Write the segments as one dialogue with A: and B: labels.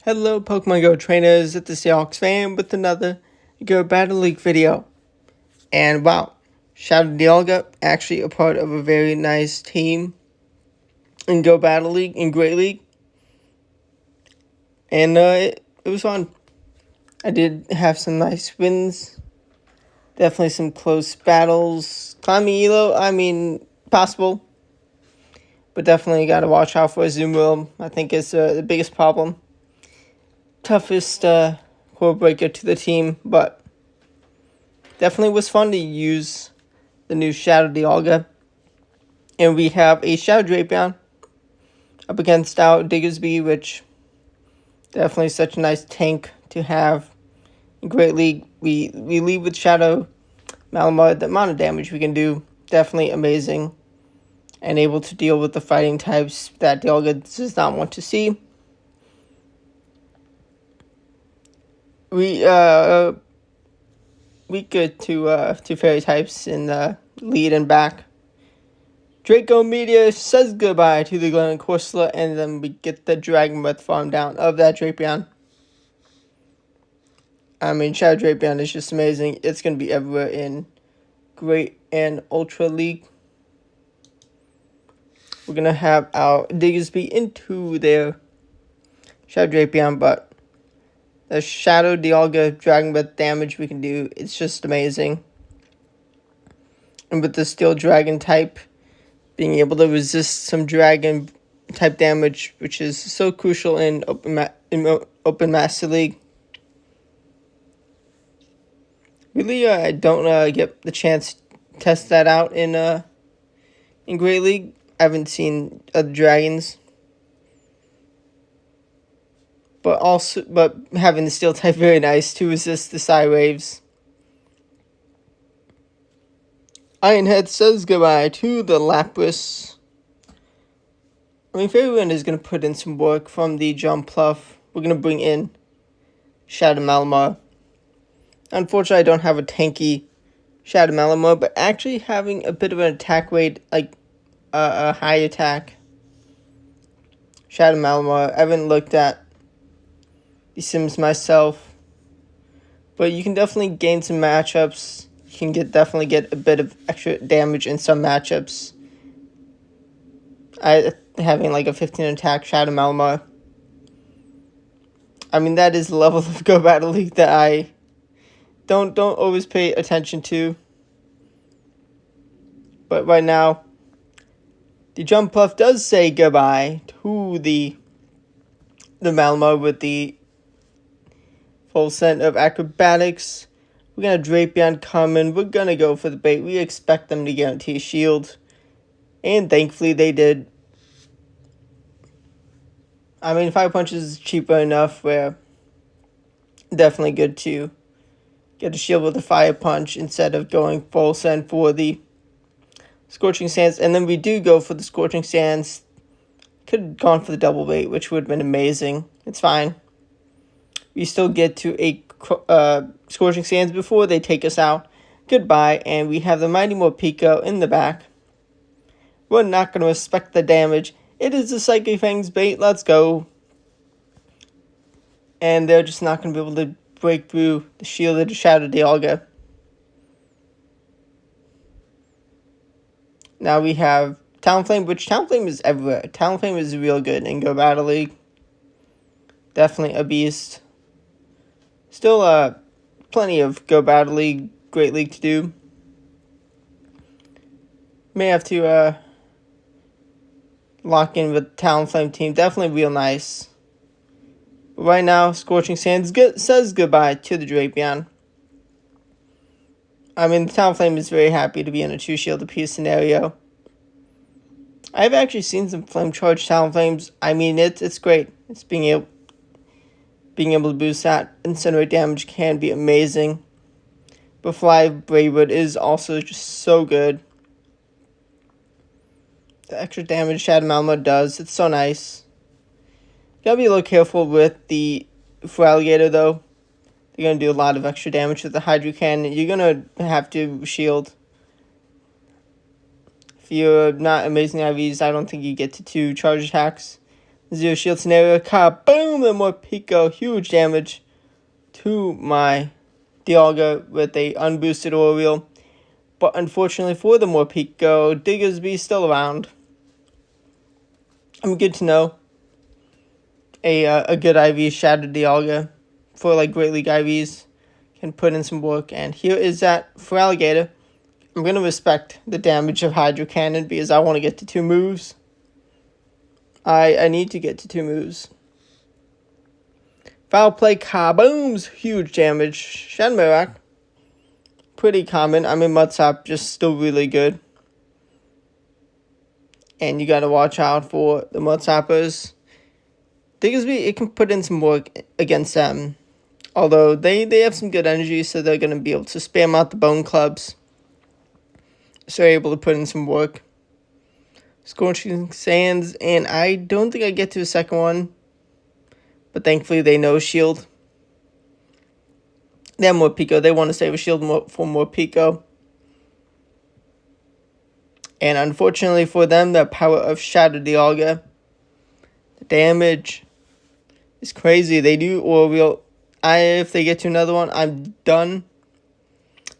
A: Hello Pokemon Go trainers, it's the Seahawks fan with another Go Battle League video. And wow, shout out to Dialga, actually a part of a very nice team in Go Battle League, in Great League. And it was fun. I did have some nice wins. Definitely some close battles. Climbing Elo, possible. But definitely got to watch out for Azumarill. I think it's the biggest problem. Toughest core breaker to the team, but definitely was fun to use the new Shadow Dialga. And we have a Shadow Drapion up against our Diggersby, which definitely such a nice tank to have in Great League. We lead with Shadow Malamar. The amount of damage we can do, definitely amazing. And able to deal with the fighting types that Dialga does not want to see. We good to fairy types in the lead and back. Draco Media says goodbye to the Glen Corsola, and then we get the Dragon Breath farm down of that Drapion. Shadow Drapion is just amazing. It's going to be everywhere in Great and Ultra League. We're going to have our Diggersby into their Shadow Drapion, but the Shadow Dialga Dragon Breath damage we can do, it's just amazing. And with the Steel Dragon type, being able to resist some Dragon type damage, which is so crucial in Open Master League. Really, I don't get the chance to test that out in Great League. I haven't seen other dragons. But having the Steel type very nice to resist the Psy Waves. Ironhead says goodbye to the Lapras. If everyone is going to put in some work from the Jump Pluff, we're going to bring in Shadow Malamar. Unfortunately, I don't have a tanky Shadow Malamar, but actually having a bit of an attack rate, like a high attack Shadow Malamar. I haven't looked at the Sims myself, but you can definitely gain some matchups. You can definitely get a bit of extra damage in some matchups. Having like a 15 attack Shadow Malamar. That is the level of Go Battle League that I don't always pay attention to. But right now, the Jump Puff does say goodbye to the Malamar with the full set of acrobatics. We're going to Drapion coming. We're going to go for the bait. We expect them to guarantee a shield. And thankfully they did. 5 punches is cheaper enough where definitely good to get a shield with a fire punch instead of going full send for the Scorching Sands. And then we do go for the Scorching Sands. Could have gone for the double bait, which would have been amazing. It's fine. We still get to a Scorching Sands before they take us out. Goodbye, and we have the Mighty Morpeko in the back. We're not going to respect the damage. It is the Psychic Fangs bait. Let's go. And they're just not going to be able to break through the shielded Shadow Dialga. Now we have Talonflame, which Talonflame is everywhere. Talonflame is real good in Go Battle League. Definitely a beast. Still plenty of Go Battle League, Great League to do. May have to lock in with Talonflame team. Definitely real nice. But right now, Scorching Sands says goodbye to the Drapion. The Talonflame is very happy to be in a 2-shield apiece scenario. I've actually seen some Flame Charge Talonflames. It's great. It's being able to boost that incinerate damage can be amazing. But Fly Bravewood is also just so good. The extra damage Shadow Malamar does, it's so nice. Gotta be a little careful with the Alligator though. They're gonna do a lot of extra damage with the Hydro Cannon. You're gonna have to shield. If you're not amazing IVs, I don't think you get to 2 charge attacks. Zero shield scenario. Kaboom! And more Pico. Huge damage to my Dialga with a unboosted Oriole. But unfortunately for the Morpeko, Diggersby still around. Good to know. A good IV Shattered Dialga for like Great League IVs can put in some work. And here is that for Alligator. I'm going to respect the damage of Hydro Cannon because I want to get to 2 moves. I need to get to 2 moves. Foul Play, kabooms, huge damage. Shenmurak, pretty common. Mudsap, just still really good. And you got to watch out for the Mudsappers. Diggersby, it can put in some work against them. Although they have some good energy, so they're going to be able to spam out the Bone Clubs. So they're able to put in some work. Scorching Sands, and I don't think I get to a second one. But thankfully they know shield. They have more Pico. They want to save a shield for more Pico. And unfortunately for them, the power of Shadow Dialga. The damage is crazy. They do Oriole. If they get to another one, I'm done.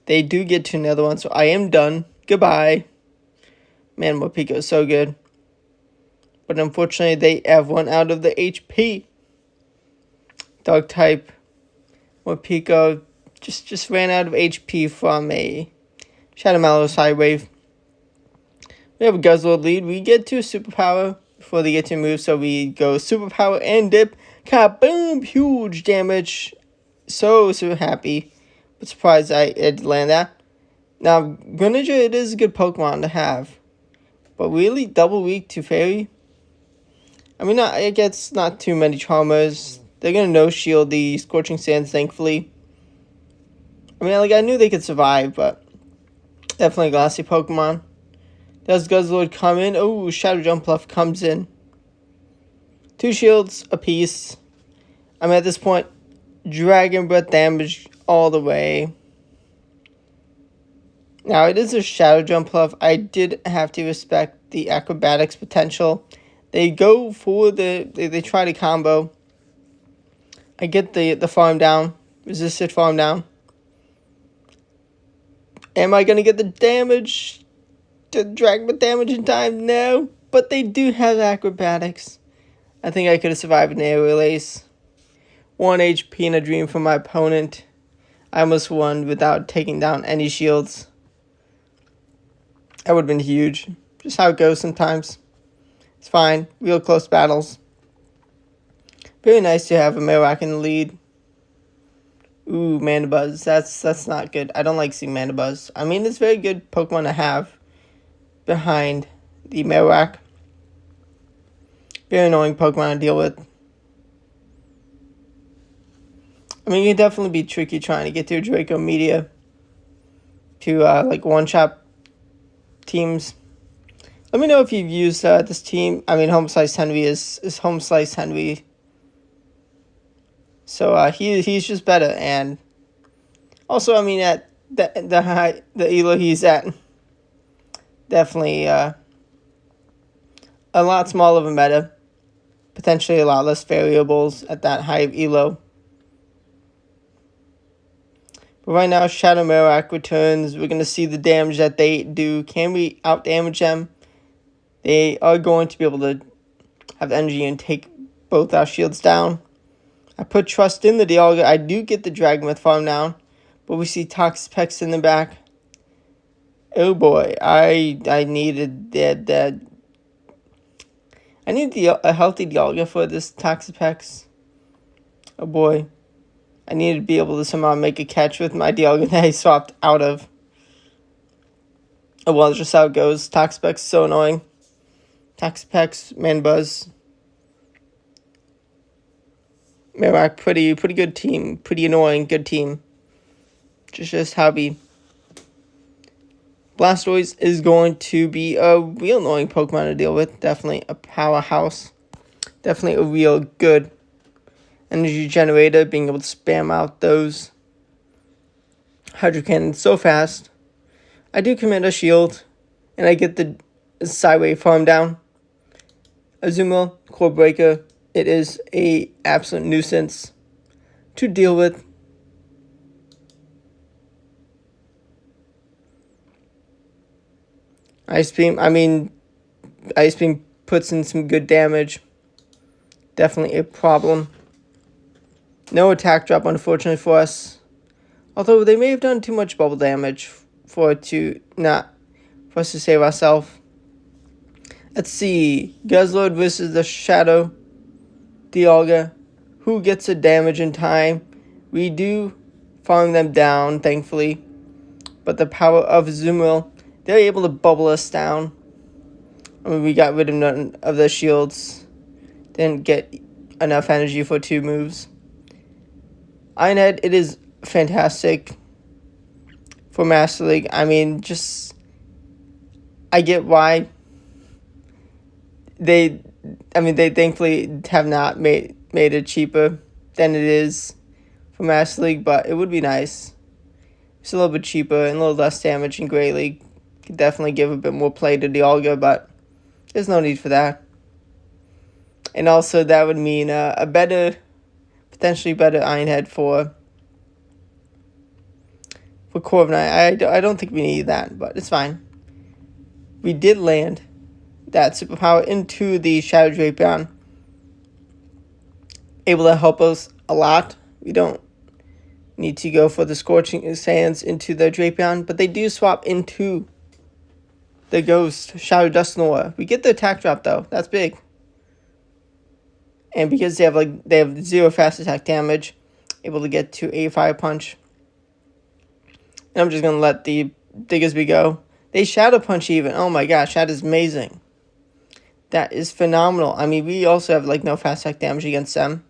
A: They do get to another one, so I am done. Goodbye. Man, Morpeko is so good. But unfortunately, they have run out of the HP. Dog type Morpeko just ran out of HP from a Shadow Mallow Side Wave. We have a Guzzlord lead. We get to a superpower before they get to move, so we go superpower and dip. Kaboom! Huge damage. So happy. But surprised I did land that. Now, Greninja, it is a good Pokemon to have. But really, double weak to Fairy? It gets not too many Charmers. They're going to no-shield the Scorching Sands, thankfully. I knew they could survive, but definitely a glassy Pokemon. Does Guzzlord come in? Oh, Shadow Jump Bluff comes in. 2 shields apiece. At this point, Dragon Breath damage all the way. Now, it is a Shadow Jump Bluff. I did have to respect the acrobatics potential. They go for they try to combo. I get the farm down. Resisted farm down. Am I going to get the damage? The Dragon Breath damage in time? No. But they do have acrobatics. I think I could have survived an aerial ace. 1 HP in a dream from my opponent. I almost won without taking down any shields. That would have been huge. Just how it goes sometimes. It's fine. Real close battles. Very nice to have a Marowak in the lead. Ooh, Mandibuzz. That's not good. I don't like seeing Mandibuzz. It's a very good Pokemon to have behind the Marowak. Very annoying Pokemon to deal with. It can definitely be tricky trying to get through Draco Media to one-shot teams. Let me know if you've used this team. Home Slice Henry is Home Slice Henry. So he's just better, and also at the elo he's at, definitely a lot smaller of a meta, potentially a lot less variables at that high of elo. But right now, Shadow Marowak returns. We're gonna see the damage that they do. Can we out damage them? They are going to be able to have energy and take both our shields down. I put trust in the Dialga. I do get the Dragonmouth farm down. But we see Toxapex in the back. Oh boy. I needed that. I need a healthy Dialga for this Toxapex. Oh boy. I need to be able to somehow make a catch with my Dialga that I swapped out of. Oh well, that's just how it goes. Toxapex is so annoying. Toxapex, Manbuzz. Marowak, pretty good team. Pretty annoying, good team. Just hobby. Blastoise is going to be a real annoying Pokemon to deal with. Definitely a powerhouse. Definitely a real good energy generator. Being able to spam out those Hydro Cannons so fast. I do commit a shield. And I get the Sideway farm down. Azumarill, Core Breaker. It is a absolute nuisance to deal with. Ice Beam, Ice Beam puts in some good damage. Definitely a problem. No attack drop, unfortunately, for us. Although they may have done too much bubble damage for us to save ourselves. Let's see. Guzzlord versus the Shadow Dialga. Who gets the damage in time? We do farm them down, thankfully. But the power of Azumarill, they're able to bubble us down. We got rid of none of the shields. Didn't get enough energy for 2 moves. Ironhead, it is fantastic for Master League. I get why they thankfully have not made it cheaper than it is for Master League, but it would be nice. It's a little bit cheaper and a little less damage in Great League. Could definitely give a bit more play to Dialga, but there's no need for that. And also that would mean a potentially better Ironhead for Corviknight. I don't think we need that, but it's fine. We did land that superpower into the Shadow Drapion. Able to help us a lot. We don't need to go for the Scorching Sands into the Drapion, but they do swap into the Ghost Shadow Dusknoir. We get the attack drop though. That's big. And because they have 0 fast attack damage, able to get to a Fire Punch. And I'm just gonna let the Diggersby go. They Shadow Punch even. Oh my gosh, that is amazing. That is phenomenal. We also have no fast attack damage against them.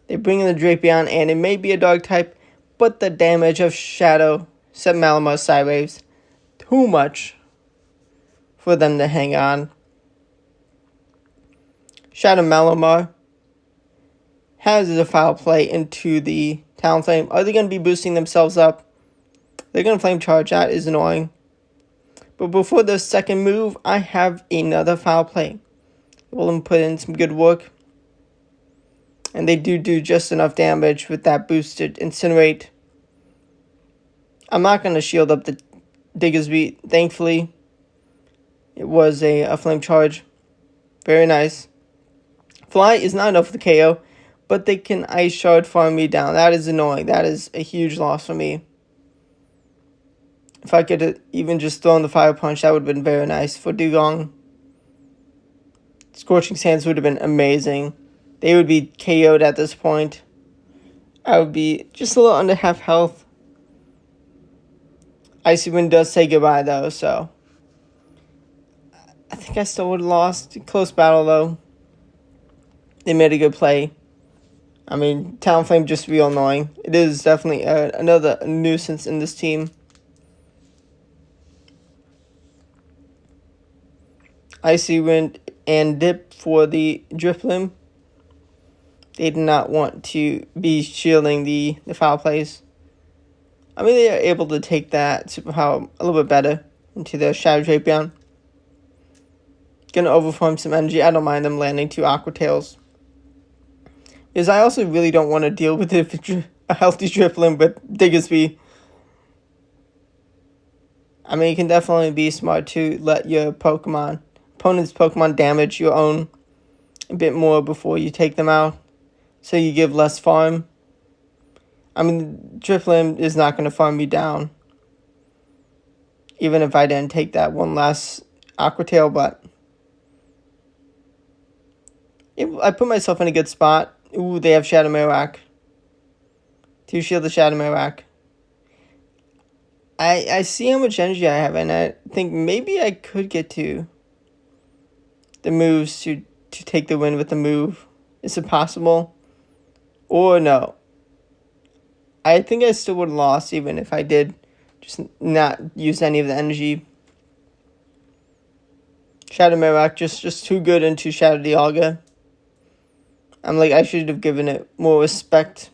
A: They bring in the Drapion, and it may be a dog type, but the damage of Shadow set Malamar Psywaves too much for them to hang on. Shadow Malamar has a foul play into the Talonflame. Are they going to be boosting themselves up? They're going to Flame Charge. That is annoying. But before the second move, I have another foul play. Will put in some good work. And they do just enough damage with that boosted Incinerate. I'm not going to shield up the Diggersby, thankfully. It was a Flame Charge. Very nice. Fly is not enough for the KO, but they can Ice Shard farm me down. That is annoying. That is a huge loss for me. If I could even just throw in the Fire Punch, that would have been very nice for Dugong. Scorching Sands would have been amazing. They would be KO'd at this point. I would be just a little under half health. Icy Wind does say goodbye, though, so I think I still would have lost. Close battle, though. They made a good play. Talonflame just real annoying. It is definitely another nuisance in this team. Icy Wind and Dip for the Drifloon. They did not want to be shielding the foul plays. They are able to take that superpower a little bit better into the Shadow Drapion. Gonna overform some energy. I don't mind them landing 2 Aqua Tails. Because I also really don't want to deal with a healthy Drifloon with Diggersby. You can definitely be smart to let your opponent's Pokemon damage your own a bit more before you take them out. So you give less farm. Drifloon is not going to farm me down. Even if I didn't take that one last Aqua Tail, but I put myself in a good spot. Ooh, they have Shadow Marowak. To shield the Shadow Marowak. I see how much energy I have, and I think maybe I could get to the moves to take the win with the move. Is it possible? Or no. I think I still would have lost even if I did just not use any of the energy. Shadow Marowak just too good into Shadow Dialga. I should have given it more respect.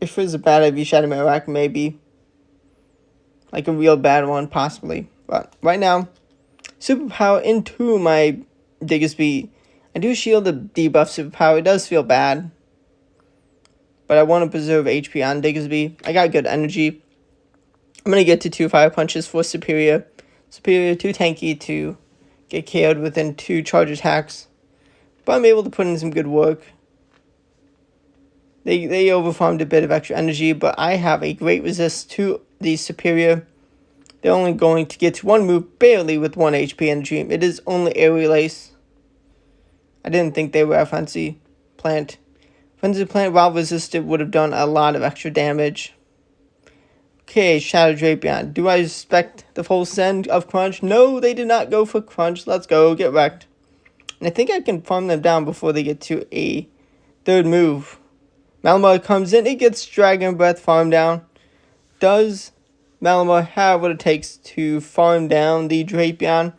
A: If it was a bad IV Shadow Marowak, maybe. A real bad one, possibly. But right now, superpower into my Diggersby. I do shield the debuff superpower. It does feel bad, but I want to preserve HP on Diggersby. I got good energy. I'm going to get to 2 fire punches for Superior. Superior too tanky to get KO'd within 2 charge attacks. But I'm able to put in some good work. They overfarmed a bit of extra energy, but I have a great resist to the Superior. They're only going to get to 1 move barely with 1 HP energy. It is only Aerial Ace. I didn't think they were a Frenzy Plant. Frenzy Plant, while resisted, would have done a lot of extra damage. Okay, Shadow Drapion. Do I expect the full send of Crunch? No, they did not go for Crunch. Let's go, get wrecked. And I think I can farm them down before they get to a 3rd move. Malamar comes in, it gets Dragon Breath farm down. Does Malamar have what it takes to farm down the Drapion?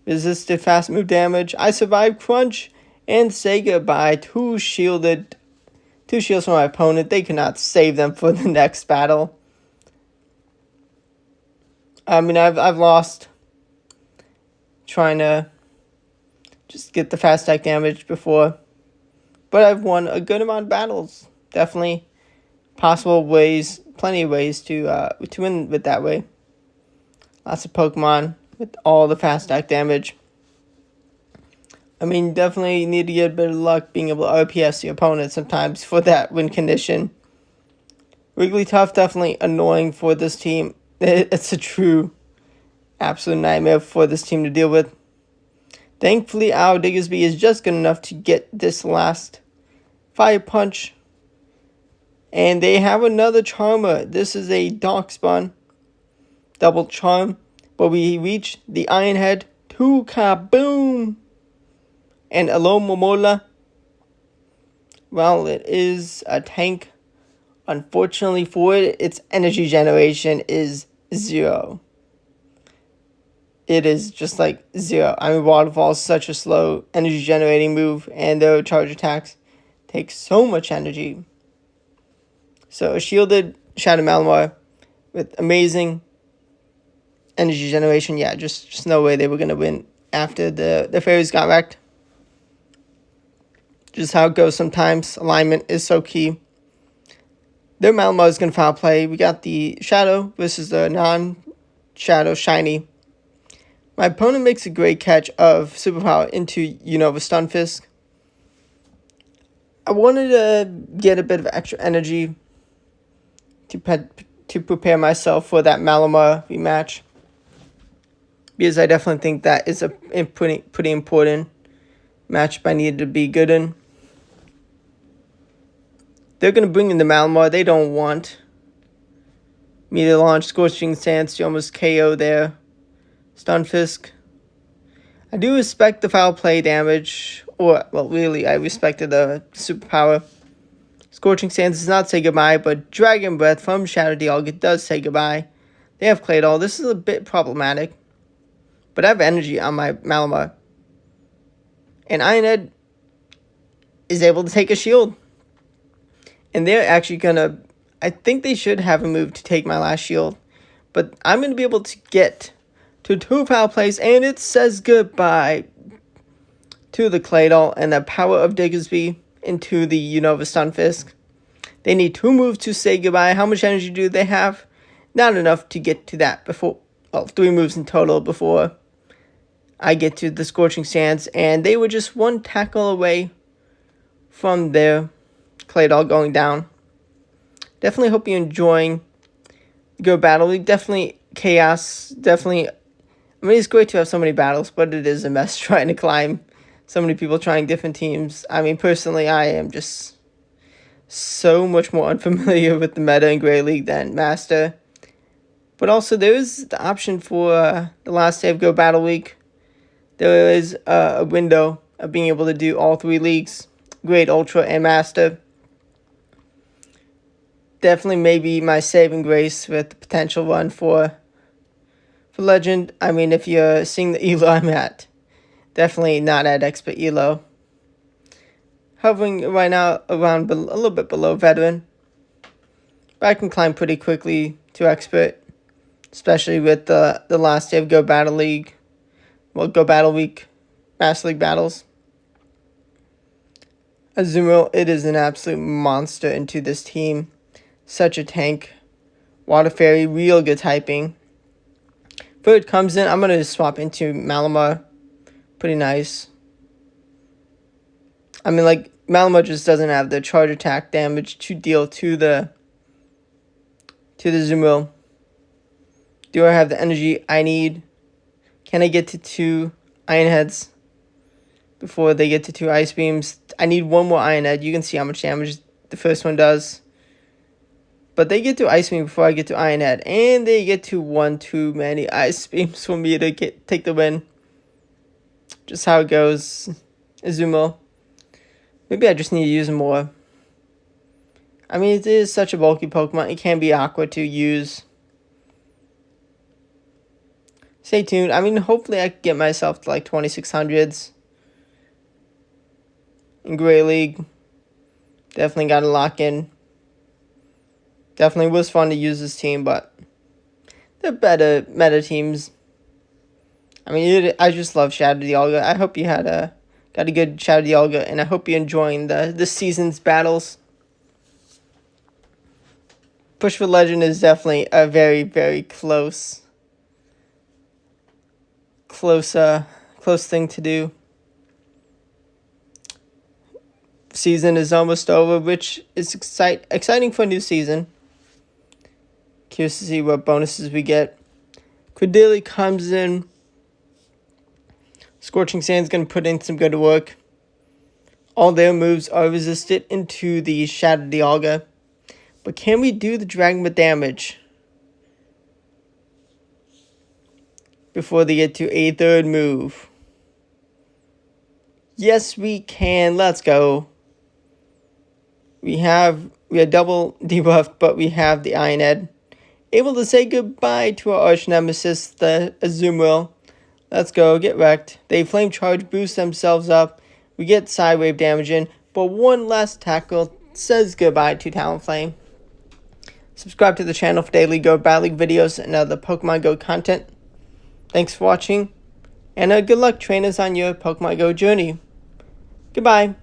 A: Resisted fast move damage. I survived Crunch and say goodbye. 2 shields from my opponent. They cannot save them for the next battle. I mean, I've lost trying to just get the fast attack damage before, but I've won a good amount of battles. Definitely possible ways, plenty of ways to win with that way. Lots of Pokemon with all the fast attack damage. I mean, definitely need to get a bit of luck being able to RPS the opponent sometimes for that win condition. Wigglytuff, definitely annoying for this team. It's a true absolute nightmare for this team to deal with. Thankfully, our Diggersby is just good enough to get this last Fire Punch. And they have another Charmer. This is a Darkspawn. Double Charm. But we reach the Iron Head. 2 Kaboom! And Alomomola. Well, it is a tank. Unfortunately for it, its energy generation is 0. It is just like 0. I mean, Waterfall is such a slow energy generating move, and their charge attacks take so much energy. So a shielded Shadow Malamar with amazing energy generation. Yeah, just no way they were going to win after the fairies got wrecked. Just how it goes sometimes. Alignment is so key. Their Malamar is going to foul play. We got the Shadow versus the non-Shadow Shiny. My opponent makes a great catch of Superpower into Unova Stunfisk. I wanted to get a bit of extra energy to prepare myself for that Malamar rematch, because I definitely think that is a pretty important matchup I needed to be good in. They're going to bring in the Malamar. They don't want me to launch Scorching Sands to almost KO their Stunfisk. I do respect the foul play damage, or, well, really, I respected the superpower. Scorching Sands does not say goodbye, but Dragon Breath from Shadow Dialga does say goodbye. They have Claydol. This is a bit problematic, but I have energy on my Malamar. And Ironhead is able to take a shield. And they're actually going to, I think they should have a move to take my last shield. But I'm going to be able to get to 2 foul plays, and it says goodbye to the Claydol and the power of Diggersby into the Unova Stunfisk. They need 2 moves to say goodbye. How much energy do they have? Not enough to get to that before, well, 3 moves in total before I get to the Scorching Sands. And they were just 1 tackle away from their Claydol going down. Definitely hope you're enjoying Go Battle League. Definitely chaos. Definitely, I mean, it's great to have so many battles, but it is a mess trying to climb. So many people trying different teams. I mean, personally, I am just so much more unfamiliar with the meta in Great League than Master. But also, there is the option for the last day of Go Battle Week. There is a window of being able to do all 3 leagues, Great, Ultra, and Master. Definitely maybe my saving grace with the potential run for Legend. I mean, if you're seeing the elo I'm at, definitely not at Expert elo. Hovering right now around a little bit below Veteran. But I can climb pretty quickly to Expert, especially with the last day of Go Battle League. Well, Go Battle Week, Master League battles. Azumarill, it is an absolute monster into this team. Such a tank. Water Fairy, real good typing. Bird comes in, I'm going to swap into Malamar. Pretty nice. I mean, like, Malamar just doesn't have the charge attack damage to deal to the Azumarill. Do I have the energy I need? Can I get to 2 Iron Heads before they get to 2 Ice Beams? I need 1 more Iron Head. You can see how much damage the first one does. But they get to Ice Beam before I get to Iron Head. And they get to 1 too many Ice Beams for me to take the win. Just how it goes. Azumarill. Maybe I just need to use more. I mean, it is such a bulky Pokemon. It can be awkward to use. Stay tuned. I mean, hopefully I can get myself to like 2600s. In Great League. Definitely got to lock in. Definitely was fun to use this team, but they're better meta teams. I mean, I just love Shadow Dialga. I hope you got a good Shadow Dialga, and I hope you're enjoying this season's battles. Push for Legend is definitely a very, very close thing to do. Season is almost over, which is exciting for a new season. Curious to see what bonuses we get. Credilli comes in. Scorching Sand's going to put in some good work. All their moves are resisted into the Shadow Dialga. But can we do the Dragon with damage before they get to a third move? Yes, we can. Let's go. We are double debuffed, but we have the Iron Head. Able to say goodbye to our arch nemesis, the Azumarill. Let's go, get wrecked. They Flame Charge, boost themselves up. We get Side Wave damage in, but one last tackle says goodbye to Talonflame. Subscribe to the channel for daily Go Battle League videos and other Pokemon Go content. Thanks for watching, and good luck trainers on your Pokemon Go journey. Goodbye.